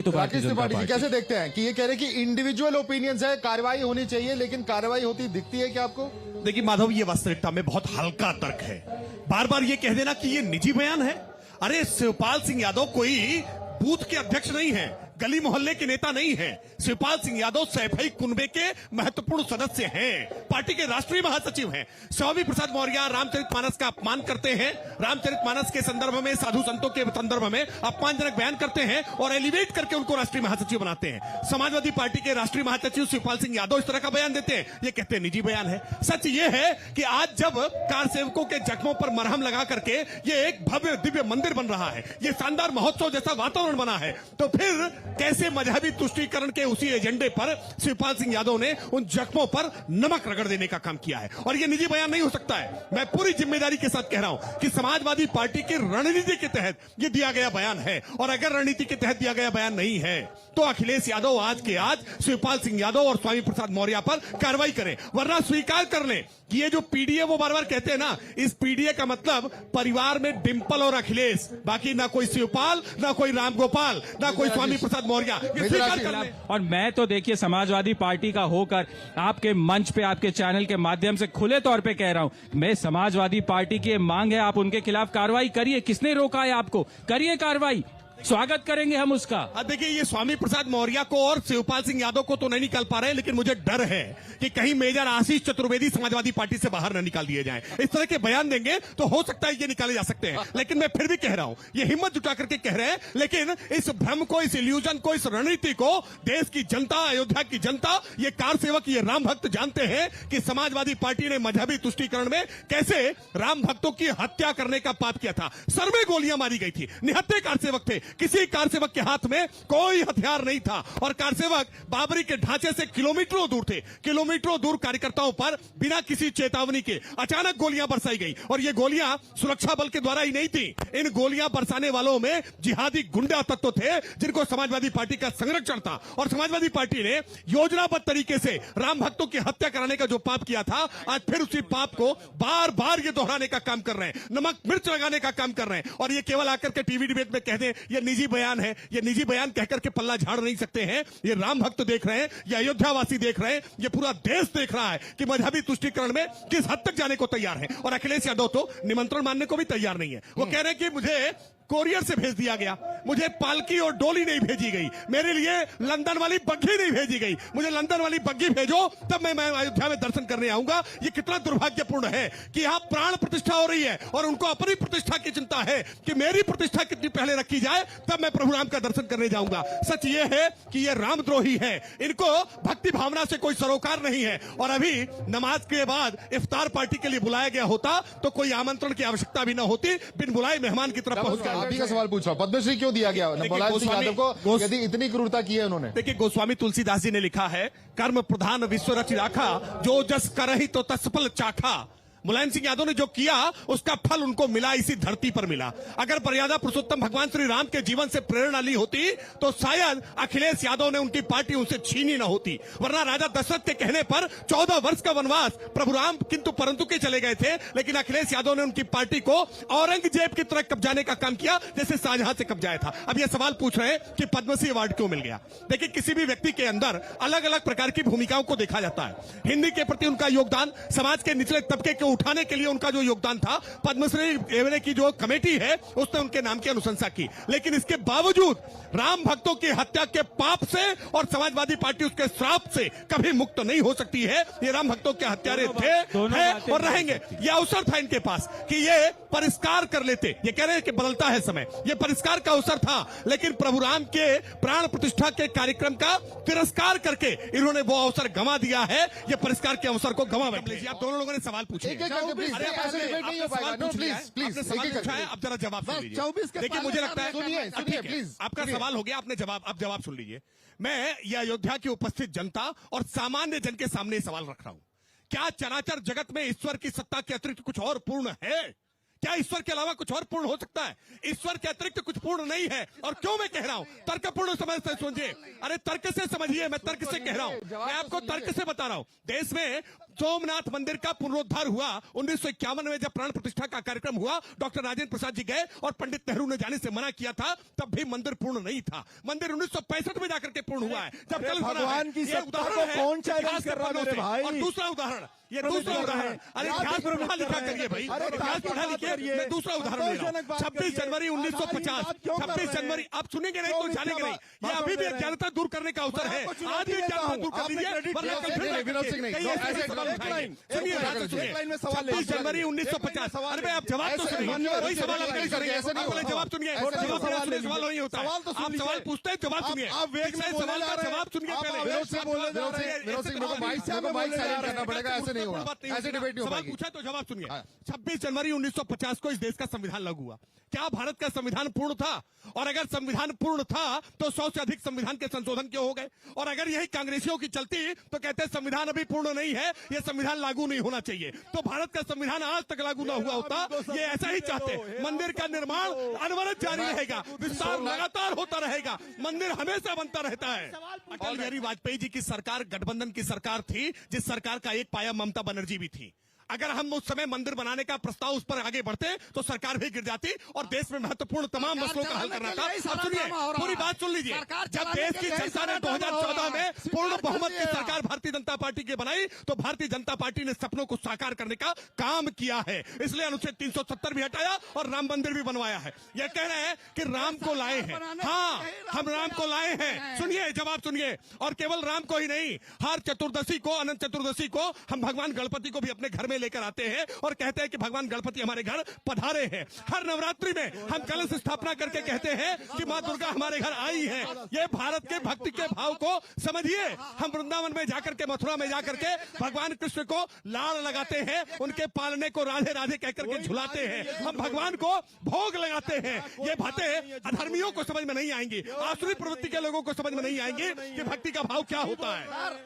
तो भारतीय जनता त्रिपाठी जी पार्टी कैसे देखते हैं कि ये कह रहे हैं कि इंडिविजुअल ओपिनियंस है, कार्रवाई होनी चाहिए, लेकिन कार्रवाई होती दिखती है क्या आपको? देखिए माधव, ये वास्तविकता में बहुत हल्का तर्क है। बार बार ये कह देना कि ये निजी बयान है। अरे शिवपाल सिंह यादव कोई बूथ के अध्यक्ष नहीं है, गली मोहल्ले के नेता नहीं है। शिवपाल सिंह यादव सैफई कुनबे के महत्वपूर्ण सदस्य हैं, पार्टी के राष्ट्रीय महासचिव हैं। स्वामी प्रसाद मौर्य रामचरितमानस का अपमान करते हैं, रामचरितमानस के संदर्भ में, साधु संतों के संदर्भ में अपमानजनक बयान करते हैं और एलिवेट करके उनको राष्ट्रीय महासचिव बनाते हैं। समाजवादी पार्टी के राष्ट्रीय महासचिव शिवपाल सिंह यादव इस तरह का बयान देते हैं, ये कहते हैं निजी बयान है। सच ये है कि आज जब कार सेवकों के जख्मों पर मरहम लगा करके ये एक भव्य दिव्य मंदिर बन रहा है, ये शानदार महोत्सव जैसा वातावरण बना है, तो फिर कैसे मजहबी तुष्टीकरण के उसी एजेंडे पर शिवपाल सिंह यादव ने उन जख्मों पर नमक रगड़ देने का काम किया है। और ये निजी बयान नहीं हो सकता है। मैं पूरी जिम्मेदारी के साथ कह रहा हूं कि समाजवादी पार्टी की रणनीति के तहत ये दिया गया बयान है, और अगर रणनीति के तहत दिया गया बयान नहीं है तो अखिलेश यादव आज के आज शिवपाल सिंह यादव और स्वामी प्रसाद मौर्य पर कार्रवाई करें, वरना स्वीकार कर लें कि ये जो पीडीए वो बार बार कहते हैं ना, इस पीडीए का मतलब परिवार में डिंपल और अखिलेश, बाकी ना कोई शिवपाल, ना कोई रामगोपाल, ना कोई स्वामी प्रसाद मौर्य। और मैं तो देखिए समाजवादी पार्टी का होकर आपके मंच पे, आपके चैनल के माध्यम से खुले तौर पे कह रहा हूं, मैं समाजवादी पार्टी की मांग है, आप उनके खिलाफ कार्रवाई करिए। किसने रोका है आपको? करिए कार्रवाई, स्वागत करेंगे हम उसका। देखिए ये स्वामी प्रसाद मौर्य को और शिवपाल सिंह यादव को तो नहीं निकाल पा रहे, लेकिन मुझे डर है कि कहीं मेजर आशीष चतुर्वेदी समाजवादी पार्टी से बाहर न निकाल दिए जाएं। इस तरह के बयान देंगे तो हो सकता है ये निकाले जा सकते हैं, लेकिन मैं फिर भी कह रहा हूं, ये हिम्मत जुटा करके कह रहे हैं, लेकिन इस भ्रम को, इस इल्यूजन को, इस रणनीति को देश की जनता, अयोध्या की जनता, ये कार सेवक, ये राम भक्त जानते हैं कि समाजवादी पार्टी ने मजहबी तुष्टीकरण में कैसे राम भक्तों की हत्या करने का पाप किया था। सर में गोलियां मारी गई थी, निहत्थे कार सेवक थे, किसी कार सेवक के हाथ में कोई हथियार नहीं था, और कार सेवक बाबरी के ढांचे से किलोमीटरों दूर थे। किलोमीटरों दूर कार्यकर्ताओं पर बिना किसी चेतावनी के अचानक गोलियां बरसाई गई, और ये गोलियां सुरक्षा बल के द्वारा ही नहीं थी। इन गोलियां बरसाने वालों में जिहादी गुंडा तत्व थे, जिनको समाजवादी पार्टी का संरक्षण था, और समाजवादी पार्टी ने योजनाबद्ध तरीके से राम भक्तों की हत्या कराने का जो पाप किया था, आज फिर उसी पाप को बार बार ये दोहराने का काम कर रहे हैं, नमक मिर्च लगाने का काम कर रहे हैं। और ये केवल आकर के टीवी डिबेट में कह दें ये निजी बयान है, ये निजी बयान कहकर के पल्ला झाड़ नहीं सकते हैं। ये राम भक्त देख रहे हैं, ये अयोध्यावासी देख रहे हैं, ये पूरा देश देख रहा है कि मजहबी तुष्टीकरण में किस हद तक जाने को तैयार है। और अखिलेश यादव तो निमंत्रण मानने को भी तैयार नहीं है। वो कह रहे हैं कि मुझे कोरियर से भेज दिया गया, मुझे पालकी और डोली नहीं भेजी गई, मेरे लिए लंदन वाली बग्घी नहीं भेजी गई, मुझे लंदन वाली बग्घी भेजो तब मैं अयोध्या में दर्शन करने आऊंगा। ये कितना दुर्भाग्यपूर्ण है कि यहाँ प्राण प्रतिष्ठा हो रही है और उनको अपनी प्रतिष्ठा की चिंता है कि मेरी प्रतिष्ठा कितनी पहले रखी जाए तब मैं प्रभु राम का दर्शन करने जाऊंगा। सच ये है कि ये रामद्रोही है, इनको भक्ति भावना से कोई सरोकार नहीं है। और अभी नमाज के बाद इफ्तार पार्टी के लिए बुलाया गया होता तो कोई आमंत्रण की आवश्यकता भी न होती, बिन बुलाए मेहमान की तरफ पहुंच। आप ही का सवाल पूछ रहा हूं, पद्मश्री क्यों दिया गया मुलायम सिंह यादव को, यदि इतनी क्रूरता की है उन्होंने? देखिए गोस्वामी तुलसीदास जी ने लिखा है, कर्म प्रधान विश्व रचि राखा, जो जस करहि तो तत्फल चाखा। मुलायम सिंह यादव ने जो किया उसका फल उनको मिला, इसी धरती पर मिला। अगर मर्यादा पुरुषोत्तम भगवान श्री राम के जीवन से प्रेरणा ली होती तो शायद अखिलेश यादव ने उनकी पार्टी उनसे छीनी न होती, वरना राजा दशरथ के कहने पर 14 वर्ष का वनवास प्रभु राम किंतु परंतु के चले गए थे, लेकिन अखिलेश यादव ने उनकी पार्टी को औरंगजेब की तरह कब्जाने का काम किया जैसे शाहजहां से कब्जाया था। अब यह सवाल पूछ रहे हैं कि पद्मश्री अवार्ड क्यों मिल गया। देखिए किसी भी व्यक्ति के अंदर अलग अलग प्रकार की भूमिकाओं को देखा जाता है। हिंदी के प्रति उनका योगदान, समाज के निचले तबके के उठाने के लिए उनका जो योगदान था, पद्मश्री देने की जो कमेटी है उसने उनके नाम की अनुशंसा की, लेकिन इसके बावजूद राम भक्तों की हत्या के पाप से और समाजवादी पार्टी उसके श्राप से कभी मुक्त नहीं हो सकती है। ये राम भक्तों के हत्यारे थे, हैं और रहेंगे। ये अवसर था इनके पास कि ये परिष्कार कर लेते। ये कह रहे हैं कि बदलता है समय, ये परिष्कार का अवसर था, लेकिन प्रभु राम के प्राण प्रतिष्ठा के कार्यक्रम का तिरस्कार करके इन्होंने वो अवसर गंवा दिया है। ये परिष्कार के अवसर को गंवा बैठे। आप दोनों लोगों ने सवाल पूछे, अब जरा जवाब सुन लीजिए। देखिए मुझे लगता है आपका सवाल हो गया, आपने जवाब, अब जवाब सुन लीजिए। मैं ये अयोध्या की उपस्थित जनता और सामान्य जन के सामने सवाल रख रहा हूं, क्या चराचर जगत में ईश्वर की सत्ता के अतिरिक्त कुछ और पूर्ण है? क्या ईश्वर के अलावा कुछ और पूर्ण हो सकता है? ईश्वर के अतिरिक्त कुछ पूर्ण नहीं है। और क्यों मैं कह रहा हूं, तर्कपूर्ण समझ से समझिए, अरे तर्क से समझिए, मैं तर्क से कह रहा हूं, मैं आपको तर्क से बता रहा हूं। देश में सोमनाथ मंदिर का पुनरुद्धार हुआ 1951 में, जब प्राण प्रतिष्ठा का कार्यक्रम हुआ, डॉक्टर राजेंद्र प्रसाद जी गए और पंडित नेहरू ने जाने से मना किया था, तब भी मंदिर पूर्ण नहीं था। मंदिर 1965 में जाकर के पूर्ण हुआ है, जब कल भगवान की सत्ता को कौन चैलेंज कर रहा है मेरे भाई? और दूसरा उदाहरण, ये दूसरा उदाहरण, अरे इतिहास पढ़ा लिखा करिए भाई, इतिहास पढ़ा लिखिए। मैं दूसरा उदाहरण ले रहा हूं, 26 जनवरी 1950, 26 जनवरी, आप सुनेंगे नहीं तो जानेंगे नहीं, ये अभी भी अज्ञानता दूर करने का अवसर है। आज भी अज्ञानता दूर कर दीजिए, वरना कल फिर विनोद सिंह नहीं, ऐसे सवाल उठाएंगे। सुनिए, 26 जनवरी 1950, अरे भाई आप जवाब तो सुनिए, वही सवाल आप नहीं करेंगे, पहले जवाब सुनिए, सवाल नहीं होता, आप सवाल पूछते हैं, जवाब सुनिए, सवाल का जवाब सुनिए पहले। विनोद सिंह मेरे को माइक साइलेंट करना पड़ेगा, ऐसे नहीं होगा, ऐसे डिबेट नहीं हो सवाल पाएगी। पूछा तो जवाब सुनिए। 26 जनवरी 1950 को इस देश का संविधान लागू हुआ। क्या भारत का संविधान पूर्ण था? और अगर संविधान पूर्ण था तो 100 से अधिक संविधान के संशोधन क्यों हो गए? और अगर यही कांग्रेसियों की चलती तो कहते संविधान अभी पूर्ण नहीं है, यह संविधान लागू नहीं होना चाहिए। तो भारत का संविधान आज तक लागू ना हुआ होता। ये ऐसा ही चाहते, मंदिर का निर्माण अनवरत जारी रहेगा, विस्तार लगातार होता रहेगा, मंदिर हमेशा बनता रहता है। अटल बिहारी वाजपेयी जी की सरकार गठबंधन की सरकार थी, जिस सरकार का एक पाया ममता बनर्जी भी थी। अगर हम उस समय मंदिर बनाने का प्रस्ताव उस पर आगे बढ़ते तो सरकार भी गिर जाती और देश में महत्वपूर्ण तमाम मसलों का हल करना था। अब सुनिए, पूरी बात सुन लीजिए। जब देश की जनता ने 2014 में पूर्ण बहुमत की सरकार भारतीय जनता पार्टी की बनाई तो भारतीय जनता पार्टी ने सपनों को साकार करने का काम किया है। इसलिए अनुच्छेद 370 भी हटाया और राम मंदिर भी बनवाया है। यह कह रहे हैं कि राम को लाए हैं, हाँ हम राम को लाए हैं। सुनिए, जवाब सुनिए। और केवल राम को ही नहीं, हर चतुर्दशी को, अनंत चतुर्दशी को हम भगवान गणपति को भी अपने घर में लेकर आते हैं और कहते हैं कि भगवान गणपति हमारे घर पधारे हैं। हर नवरात्रि में हम कलश स्थापना करके कहते हैं कि मां दुर्गा हमारे घर आई है। ये भारत के भक्ति के भाव को समझिए। हम वृंदावन में जाकर के, मथुरा में जाकर के भगवान कृष्ण को लाड़ लगाते हैं, उनके पालने को राधे राधे कहकर के झुलाते हैं, हम भगवान को भोग लगाते हैं। ये बातें अधर्मियों को समझ में नहीं आएंगी, आसुरी प्रवृत्ति के लोगों को समझ में नहीं आएंगी कि भक्ति का भाव क्या होता है।